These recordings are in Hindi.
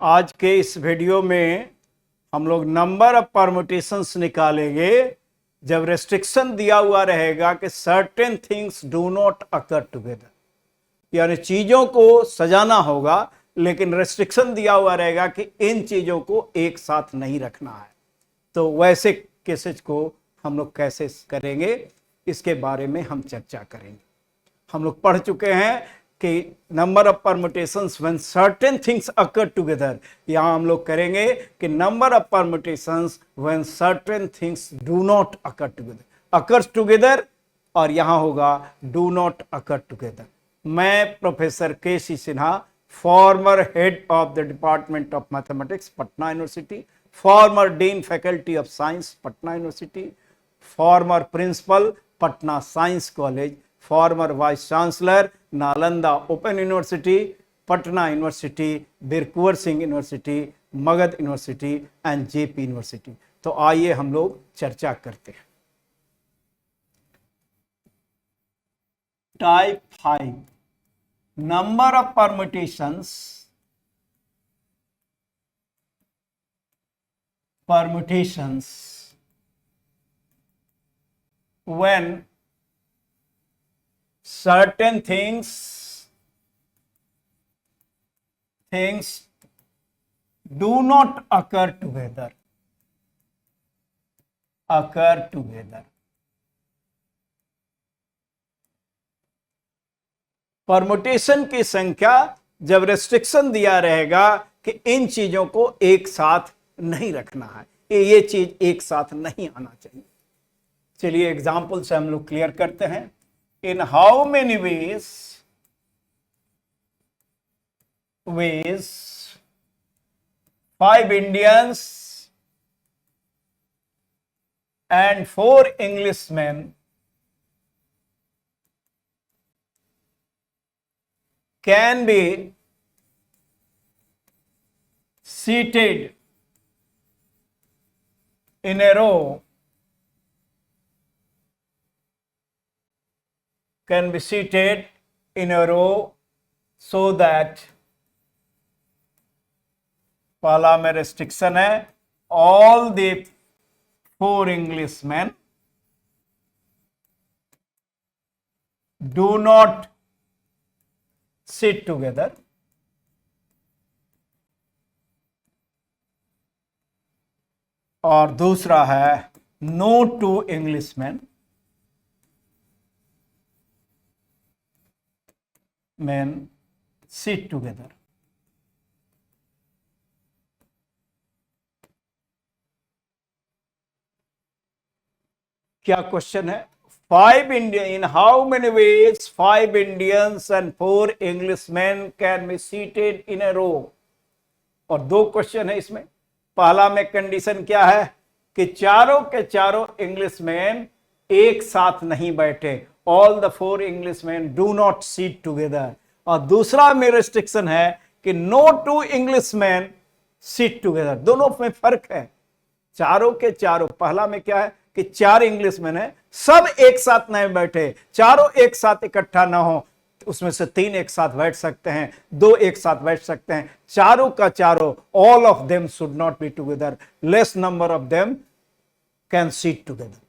आज के इस वीडियो में हम लोग नंबर ऑफ परम्यूटेशंस निकालेंगे जब रेस्ट्रिक्शन दिया हुआ रहेगा कि certain things do not occur together, यानी चीजों को सजाना होगा लेकिन रेस्ट्रिक्शन दिया हुआ रहेगा कि इन चीजों को एक साथ नहीं रखना है। तो वैसे केसेस को हम लोग कैसे करेंगे, इसके बारे में हम चर्चा करेंगे। हम लोग पढ़ चुके हैं कि number of permutations when certain things occur together, यहां हम लोग करेंगे कि number of permutations when certain things do not occur together, occurs together, और यहां होगा डू नॉट अकर टुगेदर। मैं professor K C. Sinha, former head of the department of mathematics Patna university, former dean faculty of science Patna university, former principal Patna science college, former vice chancellor Nalanda open university, Patna university, Veer Kunwar Singh university, Magadh university and JP university. तो आइए हम लोग चर्चा करते हैं। Type 5, number of permutations when certain things do not occur together. Permutation की संख्या जब रेस्ट्रिक्शन दिया रहेगा कि इन चीजों को एक साथ नहीं रखना है, ये चीज एक साथ नहीं आना चाहिए। चलिए एग्जाम्पल से हम लोग क्लियर करते हैं। In how many ways 5 Indians and 4 Englishmen can be seated in a row, so that पहला में रेस्ट्रिक्शन है all the 4 Englishmen do not sit together, और दूसरा है no 2 Englishmen sit together। क्या क्वेश्चन है? 5 Indian, in how many ways 5 Indians and 4 Englishmen can be seated in a row? और दो क्वेश्चन है इसमें। पहला में कंडीशन क्या है कि चारों के चारों इंग्लिशमैन एक साथ नहीं बैठे, all the 4 Englishmen do not sit together। और दूसरा में रेस्ट्रिक्शन है कि no 2 Englishmen sit together। दोनों में फर्क है। चारों के चारों, पहला में क्या है कि 4 इंग्लिशमैन है, सब एक साथ नहीं बैठे, चारों एक साथ इकट्ठा ना हो, उसमें से 3 एक साथ बैठ सकते हैं, 2 एक साथ बैठ सकते हैं, चारों का चारों, all of them should not be together, less number of them can seat together.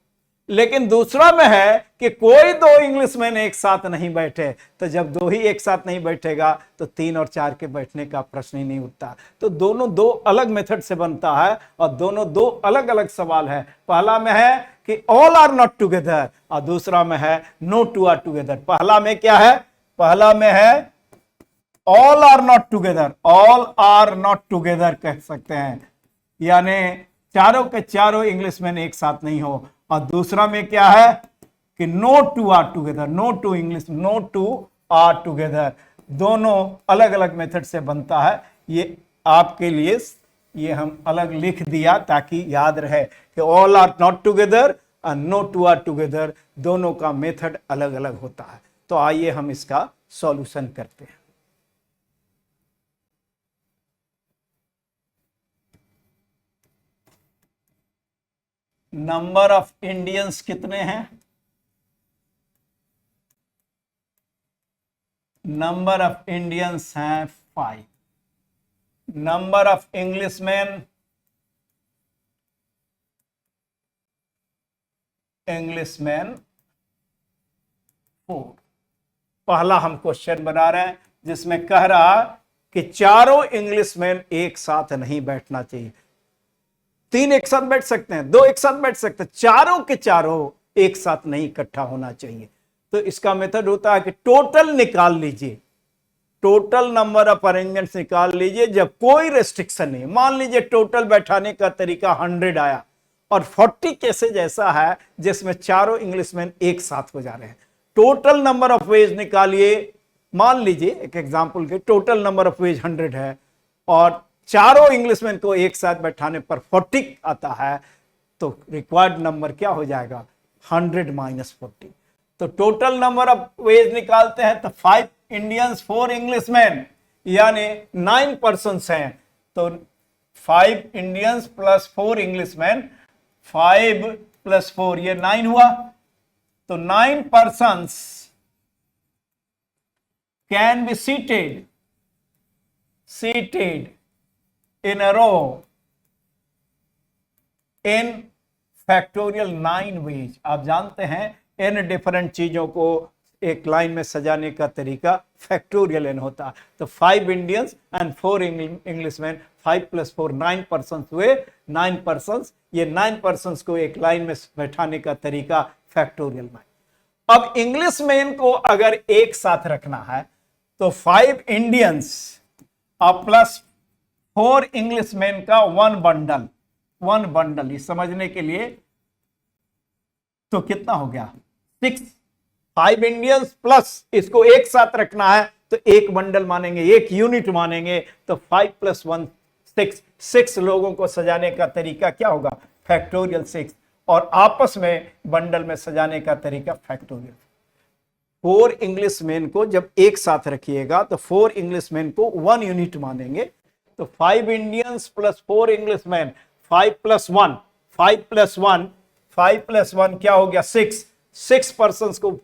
लेकिन दूसरा में है कि कोई 2 इंग्लिशमैन एक साथ नहीं बैठे, तो जब 2 ही एक साथ नहीं बैठेगा तो 3 और 4 के बैठने का प्रश्न ही नहीं उठता। तो दोनों 2 अलग मेथड से बनता है और दोनों 2 अलग अलग सवाल है। पहला में है कि ऑल आर नॉट टुगेदर और दूसरा में है नो 2 आर टुगेदर। पहला में क्या है? पहला में है all are not together, all are not together कह सकते हैं, यानी चारों के चारों इंग्लिशमैन एक साथ नहीं हो। और दूसरा में क्या है कि no 2 are together, no 2 English, no 2 are together. दोनों अलग अलग मेथड से बनता है। ये आपके लिए ये हम अलग लिख दिया ताकि याद रहे कि ऑल आर नॉट टुगेदर और नो 2 आर टुगेदर, दोनों का मेथड अलग अलग होता है। तो आइए हम इसका सॉल्यूशन करते हैं। नंबर ऑफ इंडियंस कितने हैं? नंबर ऑफ इंडियंस हैं 5। Number of Englishman four. पहला हम क्वेश्चन बना रहे हैं जिसमें कह रहा कि चारों इंग्लिशमैन एक साथ नहीं बैठना चाहिए। तीन एक साथ बैठ सकते हैं, दो एक साथ बैठ सकते हैं, चारों के चारों एक साथ नहीं इकट्ठा होना चाहिए। तो इसका मेथड होता है कि टोटल निकाल लीजिए, टोटल नंबर ऑफ अरेंजमेंट्स निकाल लीजिए जब कोई रेस्ट्रिक्शन नहीं। मान लीजिए टोटल बैठाने का तरीका 100 आया और 40 केसेज ऐसा है जिसमें चारों इंग्लिशमैन एक साथ हो जा रहे हैं। टोटल नंबर ऑफ वेज निकालिए। मान लीजिए एक एग्जांपल के टोटल नंबर ऑफ वेज 100 है और चारों इंग्लिशमैन को एक साथ बैठाने पर 40 आता है, तो रिक्वायर्ड नंबर क्या हो जाएगा? 100 माइनस 40। तो टोटल नंबर ऑफ वेज निकालते हैं तो 5 इंडियंस 4 इंग्लिशमैन यानी 9 पर्सन हैं। तो 5 इंडियंस प्लस 4 इंग्लिशमैन, 5 प्लस 4 ये 9 हुआ। तो 9 persons can be seated in a row in factorial 9 ways। आप जानते हैं n डिफरेंट चीजों को एक लाइन में सजाने का तरीका फैक्टोरियल n होता है। तो 5 Indians and 4 Englishman, 5 plus 4 9 person हुए। 9 पर्सन, ये 9 पर्सन को एक लाइन में बैठाने का तरीका फैक्टोरियल 9। अब इंग्लिशमैन को अगर एक साथ रखना है तो 5 इंडियंस और प्लस 4 इंग्लिशमैन का वन बंडल, ये समझने के लिए तो कितना हो गया? 6। 5 इंडियंस प्लस इसको एक साथ रखना है तो एक बंडल मानेंगे, एक यूनिट मानेंगे। तो 5 प्लस 1 6, 6 लोगों को सजाने का तरीका क्या होगा? फैक्टोरियल 6। और आपस में बंडल में सजाने का तरीका फैक्टोरियल। 4 इंग्लिशमैन को जब एक साथ रखिएगा तो 4 इंग्लिशमैन को 1 यूनिट मानेंगे। तो 5 Indians plus 4 Englishman, 5 plus 1, 5 plus 1, 5 plus 1 क्या हो गया? 6। 6 पर्सन को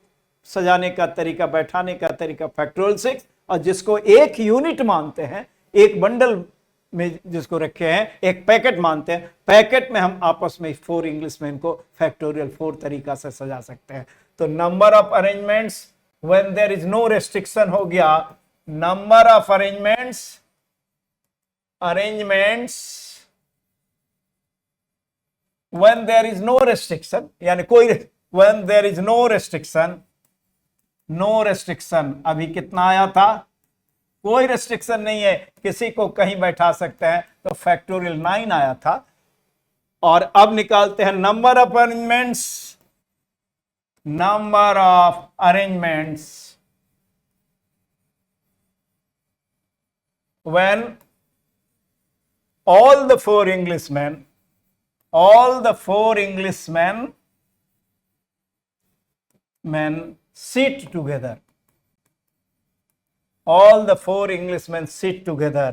सजाने का तरीका, बैठाने का तरीका फैक्टोरियल 6। और जिसको एक यूनिट मानते हैं, एक बंडल में जिसको रखे हैं, एक पैकेट मानते हैं, पैकेट में हम आपस में 4 इंग्लिशमैन को फैक्टोरियल 4 तरीका से सजा सकते हैं। तो number of arrangements when there is no restriction हो गया। Number of arrangements when there is no restriction, यानी कोई when there is no restriction. अभी कितना आया था? कोई रेस्ट्रिक्शन नहीं है, किसी को कहीं बैठा सकते हैं, तो फैक्टोरियल 9 आया था। और अब निकालते हैं number of arrangements when all the 4 Englishmen sit together। All the 4 Englishmen sit together।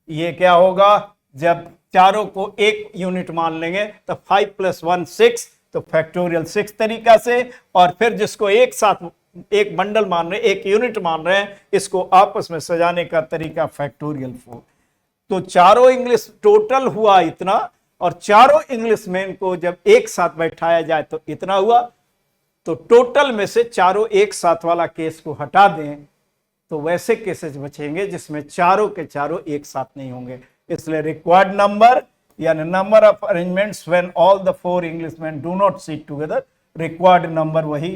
ये क्या होगा? जब चारों को एक यूनिट मान लेंगे तो 5 प्लस 1 6, तो फैक्टोरियल 6 तरीका से। और फिर जिसको एक साथ एक बंडल मान रहे, एक यूनिट मान रहे हैं, इसको आपस में सजाने का तरीका फैक्टोरियल 4। तो चारों इंग्लिश टोटल हुआ इतना, और चारों इंग्लिशमैन को जब एक साथ बैठाया जाए तो इतना हुआ। तो टोटल में से चारों एक साथ वाला केस को हटा दें तो वैसे केसेस बचेंगे जिसमें चारों के चारों एक साथ नहीं होंगे। इसलिए रिक्वायर्ड नंबर यानी number of arrangements when all the 4 Englishman do not sit together, required number वही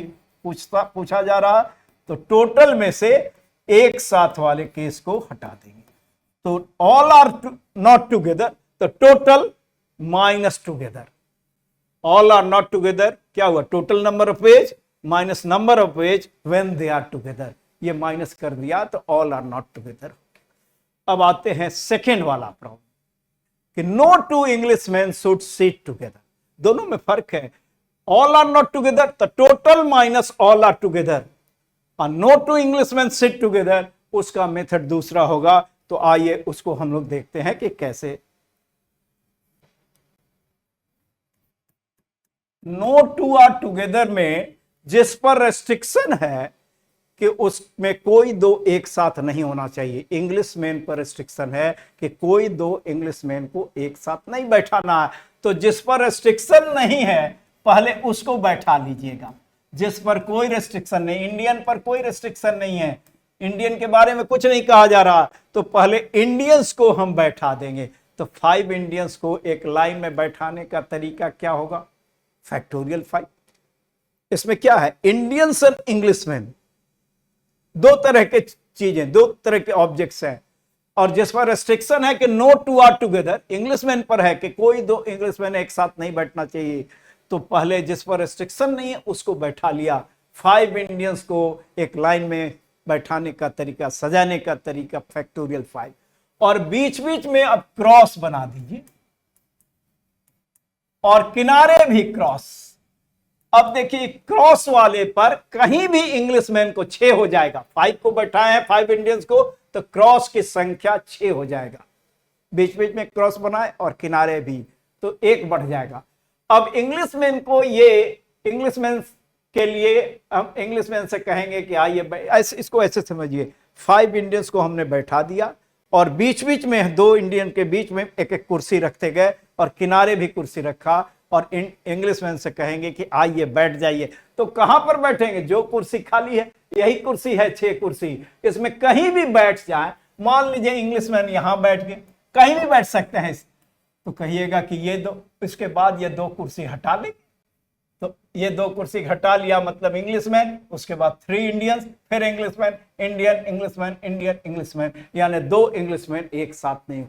पूछा जा रहा। तो टोटल में से एक साथ वाले केस को हटा देंगे। तो ऑल आर नॉट टुगेदर, तो total minus together. All are not together क्या हुआ? Total number of ways minus number of ways when they are together, ये माइनस कर दिया तो ऑल आर नॉट टुगेदर। अब आते हैं सेकेंड वाला प्रॉब्लम कि no 2 Englishman should sit together. दोनों में फर्क है। ऑल आर नॉट टुगेदर तो total minus all are together, और नो 2 इंग्लिशमैन सिट टुगेदर उसका मेथड दूसरा होगा। तो आइए उसको हम लोग देखते हैं कि कैसे। नो 2 आर टुगेदर में जिस पर रेस्ट्रिक्शन है कि उसमें कोई दो एक साथ नहीं होना चाहिए। इंग्लिश मैन पर रिस्ट्रिक्शन है कि कोई दो इंग्लिश मैन को एक साथ नहीं बैठाना है। तो जिस पर रिस्ट्रिक्शन नहीं है पहले उसको बैठा लीजिएगा। जिस पर कोई रिस्ट्रिक्शन नहीं, इंडियन पर कोई रिस्ट्रिक्शन नहीं है, इंडियन के बारे में कुछ नहीं कहा जा रहा, तो पहले इंडियंस को हम बैठा देंगे। तो 5 इंडियंस को एक लाइन में बैठाने का तरीका क्या होगा? फैक्टोरियल 5। इसमें क्या है? इंडियंस एंड इंग्लिशमैन, दो तरह के चीजें, दो तरह के ऑब्जेक्ट्स हैं। और जिस पर रेस्ट्रिक्शन है कि no two are together, Englishman पर है कि कोई दो इंग्लिशमैन एक साथ नहीं बैठना चाहिए। तो पहले जिस पर रेस्ट्रिक्शन नहीं है उसको बैठा लिया। 5 इंडियंस को एक लाइन में बैठाने का तरीका, सजाने का तरीका फैक्टोरियल 5। और बीच बीच में अब क्रॉस बना दीजिए और किनारे भी क्रॉस। अब देखिए क्रॉस वाले पर कहीं भी इंग्लिशमैन को 6 हो जाएगा। 5 को बैठाए हैं 5 इंडियंस को, तो क्रॉस की संख्या 6 हो जाएगा। बीच बीच में क्रॉस बनाए और किनारे भी, तो 1 बढ़ जाएगा। अब इंग्लिशमैन को, ये इंग्लिशमैन के लिए हम इंग्लिशमैन से कहेंगे कि आइए, ऐसे इसको ऐसे समझिए, 5 इंडियंस को हमने बैठा दिया और बीच बीच में 2 इंडियन के बीच में एक एक कुर्सी रखते गए और किनारे भी कुर्सी रखा। और इंग्लिशमैन से कहेंगे कि आइए बैठ जाइए। तो कहां पर बैठेंगे? जो कुर्सी खाली है, यही कुर्सी है, 6 कुर्सी, इसमें कहीं भी बैठ जाए। मान लीजिए इंग्लिशमैन यहां बैठ गए, कहीं भी बैठ सकते हैं, तो कहिएगा कि ये दो, इसके बाद ये 2 कुर्सी हटा लेंगे। तो ये 2 कुर्सी हटा लिया मतलब इंग्लिशमैन, उसके बाद 3 इंडियंस, फिर Englishman, Indian, Englishman, Indian, Englishman, यानी 2 इंग्लिशमैन एक साथ नहीं।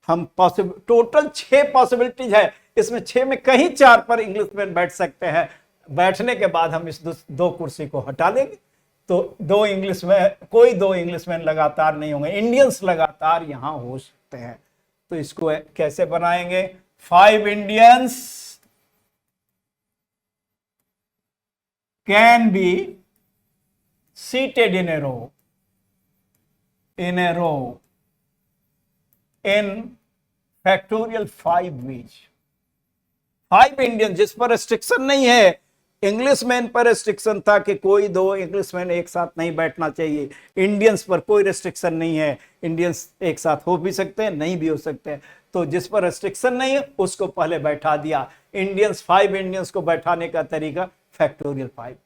हम टोटल 6 पॉसिबिलिटीज है, इसमें 6 में कहीं 4 पर इंग्लिशमैन बैठ सकते हैं। बैठने के बाद हम इस 2 कुर्सी को हटा लेंगे, तो 2 इंग्लिशमैन, कोई 2 इंग्लिशमैन लगातार नहीं होंगे, इंडियंस लगातार यहां हो सकते हैं। तो इसको कैसे बनाएंगे? 5 Indians can be seated in a row, in factorial 5 ways। 5 Indian, जिस पर रेस्ट्रिक्शन नहीं है, इंग्लिशमैन पर रेस्ट्रिक्शन था कि कोई 2 इंग्लिशमैन एक साथ नहीं बैठना चाहिए। इंडियंस पर कोई रेस्ट्रिक्शन नहीं है, इंडियंस एक साथ हो भी सकते हैं, नहीं भी हो सकते हैं। तो जिस पर रेस्ट्रिक्शन नहीं है उसको पहले बैठा दिया। इंडियंस, 5 इंडियंस को बैठाने का तरीका फैक्टोरियल 5।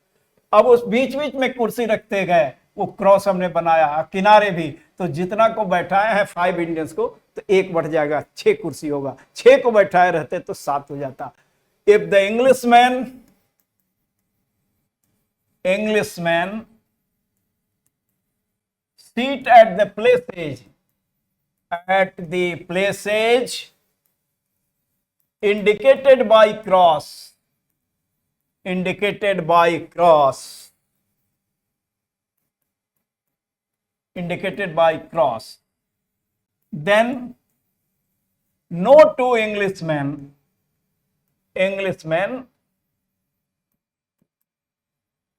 अब उस बीच बीच में कुर्सी रखते गए, वो क्रॉस हमने बनाया, किनारे भी, तो जितना को बैठाए हैं 5 इंडियंस को, तो 1 बढ़ जाएगा, 6 कुर्सी होगा। 6 को बैठाए रहते तो 7 हो जाता। If the Englishman seat at the places indicated by cross, then no 2 Englishmen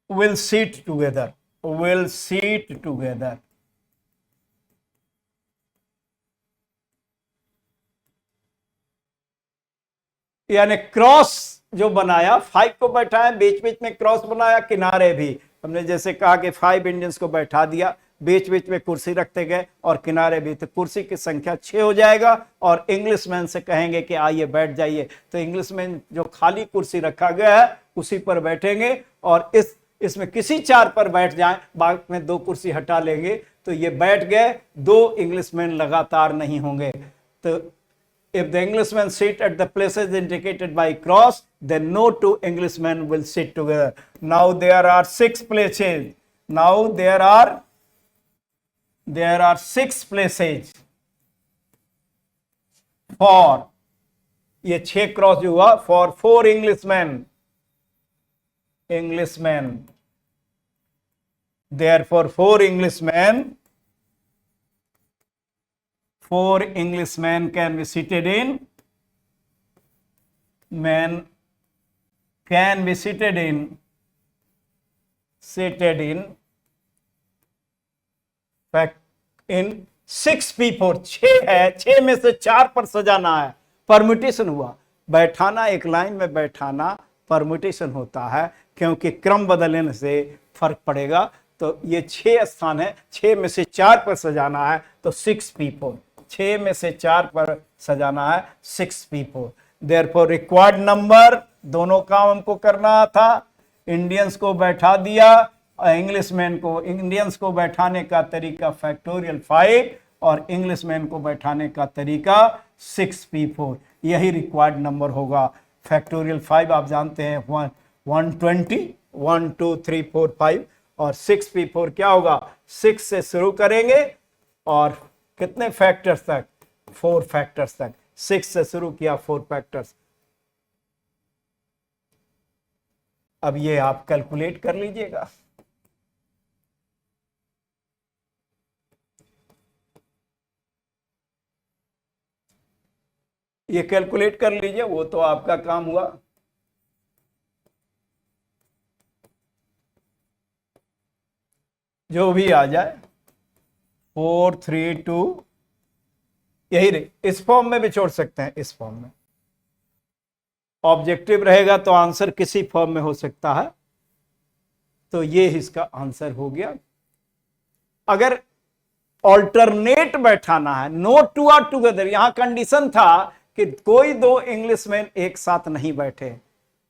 will sit together, यानी क्रॉस जो बनाया, 5 को बैठाया, बीच बीच में क्रॉस बनाया, किनारे भी हमने जैसे कहा कि 5 इंडियंस को बैठा दिया, बीच बीच में कुर्सी रखते गए और किनारे भी, तो कुर्सी की संख्या 6 हो जाएगा। और इंग्लिशमैन से कहेंगे कि आइए बैठ जाइए, तो इंग्लिशमैन जो खाली कुर्सी रखा गया है उसी पर बैठेंगे। और इसमें किसी 4 पर बैठ जाएं, बाद में 2 कुर्सी हटा लेंगे, तो ये बैठ गए, 2 इंग्लिशमैन लगातार नहीं होंगे। तो if the Englishmen sit at the places indicated by cross, then no 2 Englishmen will sit together. Now there are 6 places. Now there are 6 places for, ये 6 क्रॉस जो हुआ, for 4 Englishmen. Therefore 4 Englishmen can be seated in, in 6p4, 6 है, 6 में से 4 पर सजाना है, परम्यूटेशन हुआ। बैठाना, एक लाइन में बैठाना परम्यूटेशन होता है, क्योंकि क्रम बदलने से फर्क पड़ेगा। तो ये 6 स्थान है, 6 में से 4 पर सजाना है तो 6 पीपल, 6 में से 4 पर सजाना है 6 पीपल। देयरफॉर रिक्वायर्ड नंबर, दोनों काम हमको करना था, इंडियंस को बैठा दिया, इंग्लिशमैन को, इंडियंस को बैठाने का तरीका फैक्टोरियल 5 और इंग्लिशमैन को बैठाने का तरीका 6p4, यही रिक्वायर्ड नंबर होगा। फैक्टोरियल 5 आप जानते हैं 120, 1 2 3 4 5, और 6p4 क्या होगा, 6 से शुरू करेंगे और कितने फैक्टर्स तक, 4 फैक्टर्स तक, 6 से शुरू किया 4 फैक्टर्स। अब ये आप कैलकुलेट कर लीजिएगा। ये कैलकुलेट कर लीजिए, वो तो आपका काम हुआ। जो भी आ जाए 4 3 2, यही रही। इस फॉर्म में भी छोड़ सकते हैं, इस फॉर्म में ऑब्जेक्टिव रहेगा तो आंसर किसी फॉर्म में हो सकता है, तो ये इसका आंसर हो गया। अगर ऑल्टरनेट बैठाना है, नो टू आर टुगेदर, यहां कंडीशन था कि कोई 2 इंग्लिशमैन एक साथ नहीं बैठे।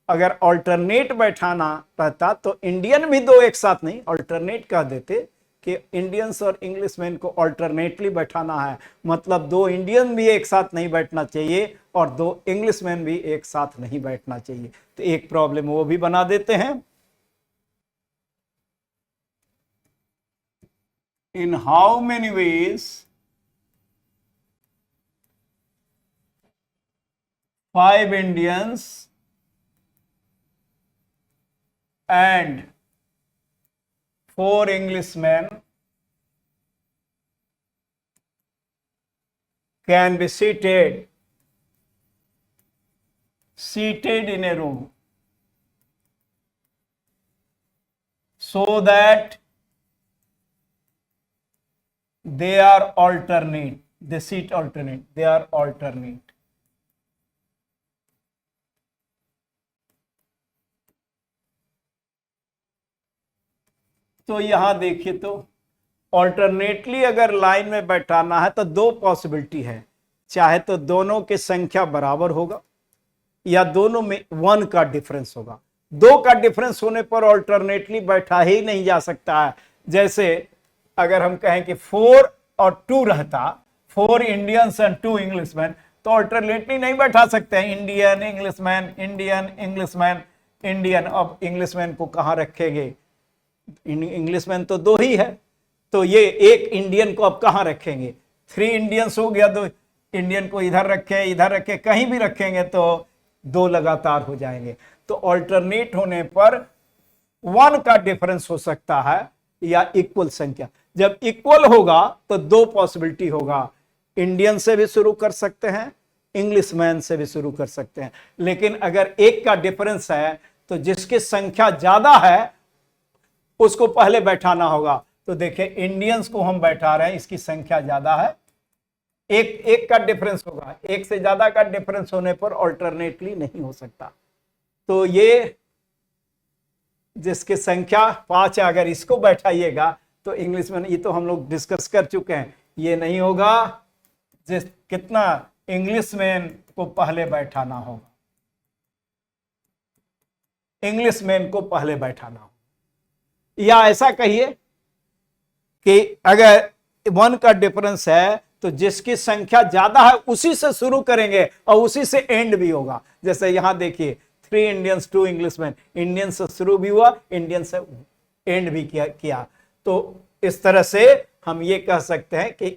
अगर ऑल्टरनेट बैठाना रहता तो इंडियन भी 2 एक साथ नहीं, ऑल्टरनेट कह देते कि इंडियंस और इंग्लिशमैन को ऑल्टरनेटली बैठाना है, मतलब 2 इंडियन भी एक साथ नहीं बैठना चाहिए और 2 इंग्लिशमैन भी एक साथ नहीं बैठना चाहिए। तो एक प्रॉब्लम वो भी बना देते हैं। In how many ways 5 Indians and 4 Englishmen can be seated in a room so that they are alternate, they seat alternate, they are alternate. तो यहां देखिए, तो ऑल्टरनेटली अगर लाइन में बैठाना है तो 2 पॉसिबिलिटी है, चाहे तो दोनों की संख्या बराबर होगा या दोनों में 1 का डिफरेंस होगा। 2 का डिफरेंस होने पर ऑल्टरनेटली बैठा ही नहीं जा सकता है। जैसे अगर हम कहें कि 4 और 2 रहता, 4 इंडियंस एंड 2 इंग्लिशमैन, तो ऑल्टरनेटली नहीं बैठा सकते हैं, Indian Englishman, Indian Englishman, Indian. अब इंग्लिशमैन को कहां रखेंगे, इंग्लिशमैन तो 2 ही है, तो ये एक इंडियन को अब कहां रखेंगे, 3 इंडियंस हो गया, 2 इंडियन को इधर रखे, इधर रखे, कहीं भी रखेंगे तो 2 लगातार हो जाएंगे। तो ऑल्टरनेट होने पर 1 का डिफरेंस हो सकता है या इक्वल संख्या। जब इक्वल होगा तो 2 पॉसिबिलिटी होगा, इंडियन से भी शुरू कर सकते हैं, इंग्लिशमैन से भी शुरू कर सकते हैं। लेकिन अगर 1 का डिफरेंस है तो जिसकी संख्या ज्यादा है उसको पहले बैठाना होगा। तो देखिए इंडियंस को हम बैठा रहे हैं, इसकी संख्या ज्यादा है, एक का डिफरेंस होगा, 1 से ज्यादा का डिफरेंस होने पर ऑल्टरनेटली नहीं हो सकता। तो ये जिसकी संख्या 5 है, अगर इसको बैठाइएगा तो इंग्लिश में, ये तो हम लोग डिस्कस कर चुके हैं, ये नहीं होगा। जिस कितना इंग्लिशमैन को पहले बैठाना होगा, इंग्लिशमैन को पहले बैठाना होगा। या ऐसा कहिए कि अगर 1 का डिफरेंस है तो जिसकी संख्या ज्यादा है उसी से शुरू करेंगे और उसी से एंड भी होगा। जैसे यहां देखिए 3 इंडियंस 2 इंग्लिशमैन, इंडियन से शुरू भी हुआ, इंडियन से एंड भी किया। तो इस तरह से हम ये कह सकते हैं कि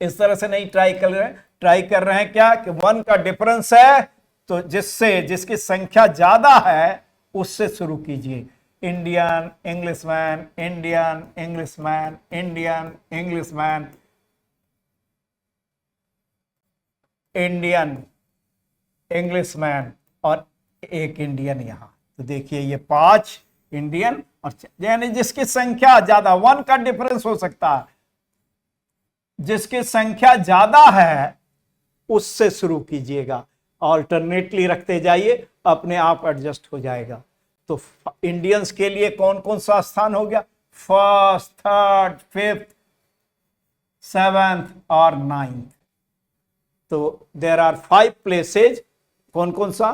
इस तरह से नहीं ट्राई कर रहे हैं क्या कि 1 का डिफरेंस है तो जिसकी संख्या ज्यादा है उससे शुरू कीजिए। Indian Englishman, Indian Englishman, Indian Englishman, Indian Englishman और 1 इंडियन यहां। तो देखिए ये 5 इंडियन और यानी जिसकी संख्या ज्यादा, 1 का डिफरेंस हो सकता है, जिसकी संख्या ज्यादा है उससे शुरू कीजिएगा, ऑल्टरनेटली रखते जाइए, अपने आप एडजस्ट हो जाएगा। तो इंडियंस के लिए कौन कौन सा स्थान हो गया, फर्स्ट, थर्ड, फिफ्थ, सेवेंथ और नाइन्थ। तो देर आर 5 प्लेसेज। कौन कौन सा?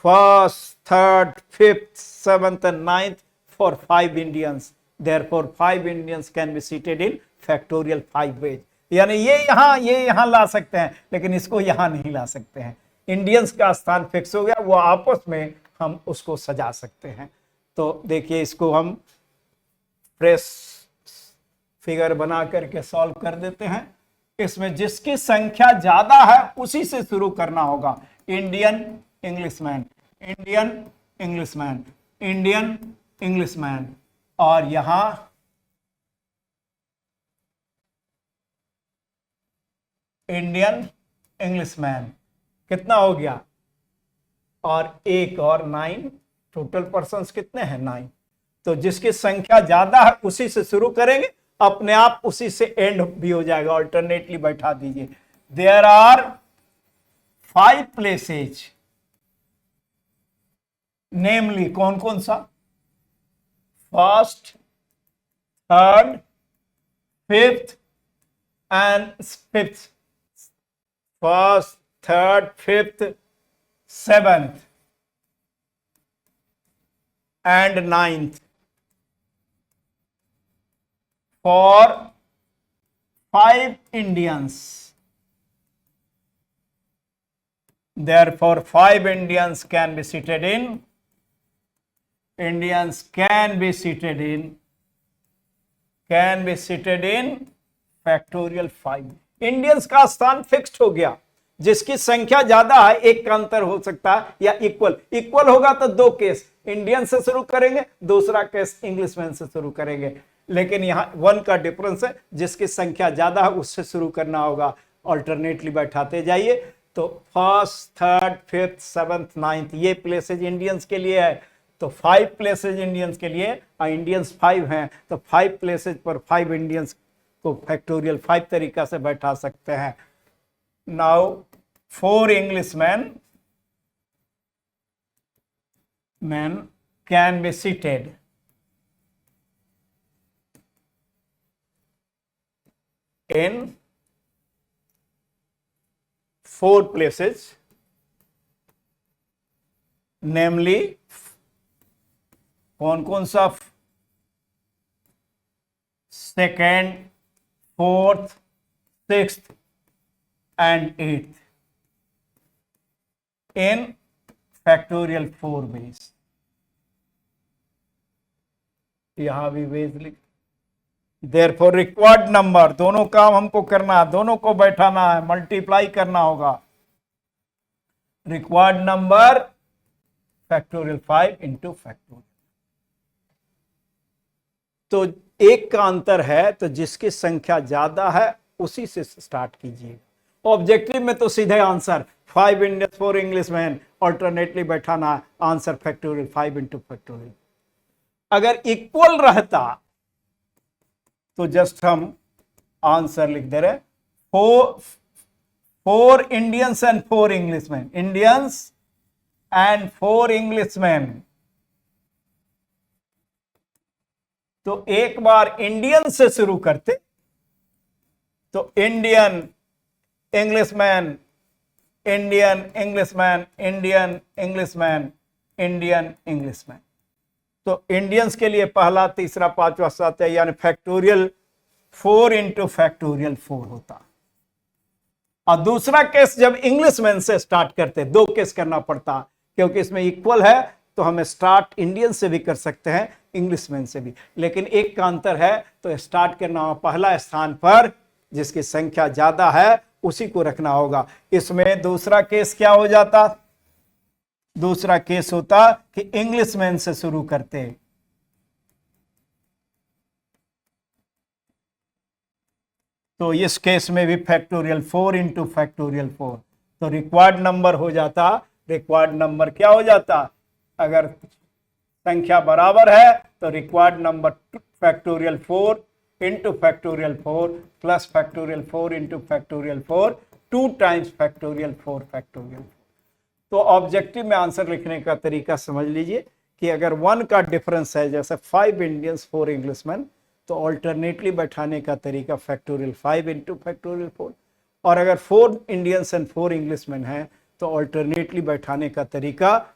First, third, fifth, seventh and ninth for 5 Indians. Therefore 5 Indians can be seated in factorial 5 ways। यानी ये यहां ला सकते हैं, लेकिन इसको यहां नहीं ला सकते हैं। इंडियंस का स्थान फिक्स हो गया, वो आपस में हम उसको सजा सकते हैं। तो देखिए, इसको हम फ्रेश फिगर बना करके सॉल्व कर देते हैं। इसमें जिसकी संख्या ज्यादा है उसी से शुरू करना होगा। Indian Englishman, Indian Englishman, Indian Englishman, और यहां इंडियन इंग्लिशमैन कितना हो गया? और एक और 9, टोटल पर्सन्स कितने हैं? 9। तो जिसकी संख्या ज्यादा है उसी से शुरू करेंगे, अपने आप उसी से एंड भी हो जाएगा। ऑल्टरनेटली बैठा दीजिए। देयर आर 5 प्लेसेज, नेमली कौन कौन सा? First, third, fifth and fifth, first, third, fifth, seventh and ninth for 5 Indians। Therefore 5 Indians can be seated in, Indians can be seated in factorial 5। Indians का स्थान फिक्स्ड हो गया। जिसकी संख्या ज्यादा है, एक का अंतर हो सकता है या इक्वल होगा तो 2 केस इंडियन से शुरू करेंगे, दूसरा केस इंग्लिशमैन से शुरू करेंगे। लेकिन यहां 1 का डिफरेंस है, जिसकी संख्या ज्यादा है उससे शुरू करना होगा। ऑल्टरनेटली बैठाते जाइए। तो first, third, fifth, seventh, ninth ये प्लेसेज इंडियंस के लिए है। तो 5 प्लेसेज इंडियंस के लिए, इंडियंस 5 हैं, तो 5 प्लेसेज पर 5 इंडियंस को फैक्टोरियल 5 तरीका से बैठा सकते हैं। Now 4 Englishmen can be seated in 4 places, namely कौन कौन सा? Second, fourth, sixth and 8th in factorial 4 ways। यहां भी वेज लिख। देयरफॉर रिक्वायर्ड नंबर, दोनों काम हमको करना है, दोनों को बैठाना है, मल्टीप्लाई करना होगा। Required number factorial 5 into factorial. तो एक का अंतर है, तो जिसकी संख्या ज्यादा है उसी से स्टार्ट कीजिए। ऑब्जेक्टिव में तो सीधे आंसर 5 इंडियंस 4 इंग्लिशमैन, ऑल्टरनेटली बैठाना, आंसर फैक्टोरियल 5 इंटू फैक्टोरियल। अगर इक्वल रहता तो जस्ट हम आंसर लिख दे रहे, 4 Indians and 4 Englishman, Indians and 4 Englishman. तो एक बार इंडियन से शुरू करते तो Indian Englishman, Indian Englishman, Indian Englishman, Indian Englishman. तो इंडियंस के लिए पहला, तीसरा, पांचवा, सातवां, यानी फैक्टोरियल 4 इंटू फैक्टोरियल 4 होता। और दूसरा केस जब इंग्लिशमैन से स्टार्ट करते, 2 केस करना पड़ता, क्योंकि इसमें इक्वल है तो हमें स्टार्ट इंडियन से भी कर सकते हैं, इंग्लिशमैन से भी। लेकिन एक का अंतर है, तो स्टार्ट करना हो पहला स्थान पर जिसकी संख्या ज्यादा है उसी को रखना होगा। इसमें दूसरा केस क्या हो जाता? दूसरा केस होता कि इंग्लिशमैन से शुरू करते। तो इस केस में भी फैक्टोरियल 4 इंटू फैक्टोरियल 4। तो रिक्वायर्ड नंबर हो जाता, रिक्वायर्ड नंबर क्या हो जाता? अगर संख्या बराबर है तो required number factorial 4 into factorial 4 plus factorial 4 into factorial 4, 2 times factorial 4 factorial 4। तो ऑब्जेक्टिव में आंसर लिखने का तरीका समझ लीजिए कि अगर 1 का डिफरेंस है, जैसे 5 इंडियंस 4 इंग्लिशमैन, तो ऑल्टरनेटली बैठाने का तरीका फैक्टोरियल 5 इंटू फैक्टोरियल 4। और अगर 4 इंडियंस एंड 4 इंग्लिशमैन हैं तो ऑल्टरनेटली बैठाने का तरीका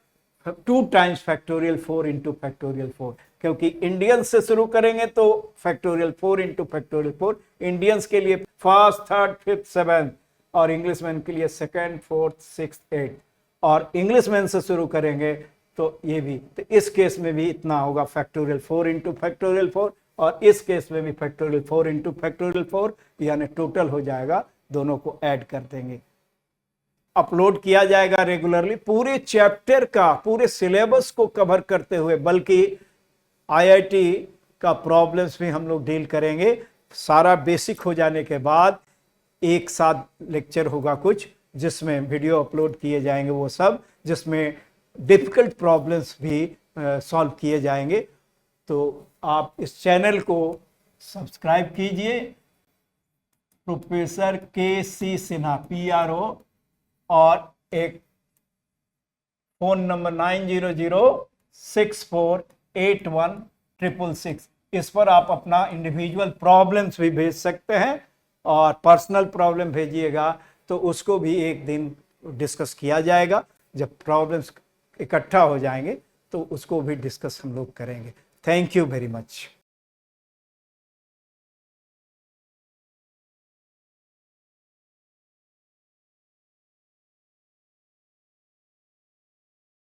2 टाइम्स फैक्टोरियल 4 इंटू फैक्टोरियल 4, क्योंकि इंडियंस से शुरू करेंगे तो फैक्टोरियल 4 इंटू फैक्टोरियल 4, इंडियंस के लिए फर्स्ट, थर्ड, फिफ्थ, सेवेंथ, और इंग्लिशमैन के लिए सेकेंड, फोर्थ, सिक्स, एट, और इंग्लिशमैन से शुरू करेंगे तो ये भी, तो इस केस में भी इतना होगा फैक्टोरियल 4 इंटू फैक्टोरियल 4, और इस केस में भी फैक्टोरियल 4 इंटू फैक्टोरियल 4, यानी टोटल हो जाएगा, दोनों को ऐड कर देंगे। अपलोड किया जाएगा रेगुलरली, पूरे चैप्टर का, पूरे सिलेबस को कवर करते हुए, बल्कि आईआईटी का प्रॉब्लम्स भी हम लोग डील करेंगे। सारा बेसिक हो जाने के बाद एक साथ लेक्चर होगा कुछ, जिसमें वीडियो अपलोड किए जाएंगे वो सब, जिसमें डिफिकल्ट प्रॉब्लम्स भी सॉल्व किए जाएंगे। तो आप इस चैनल को सब्सक्राइब कीजिए, प्रोफेसर के.सी. सिन्हा PRO, और एक फोन नंबर 9006481666, इस पर आप अपना इंडिविजुअल प्रॉब्लम्स भी भेज सकते हैं, और पर्सनल प्रॉब्लम भेजिएगा तो उसको भी एक दिन डिस्कस किया जाएगा। जब प्रॉब्लम्स इकट्ठा हो जाएंगे तो उसको भी डिस्कस हम लोग करेंगे। Thank you very much.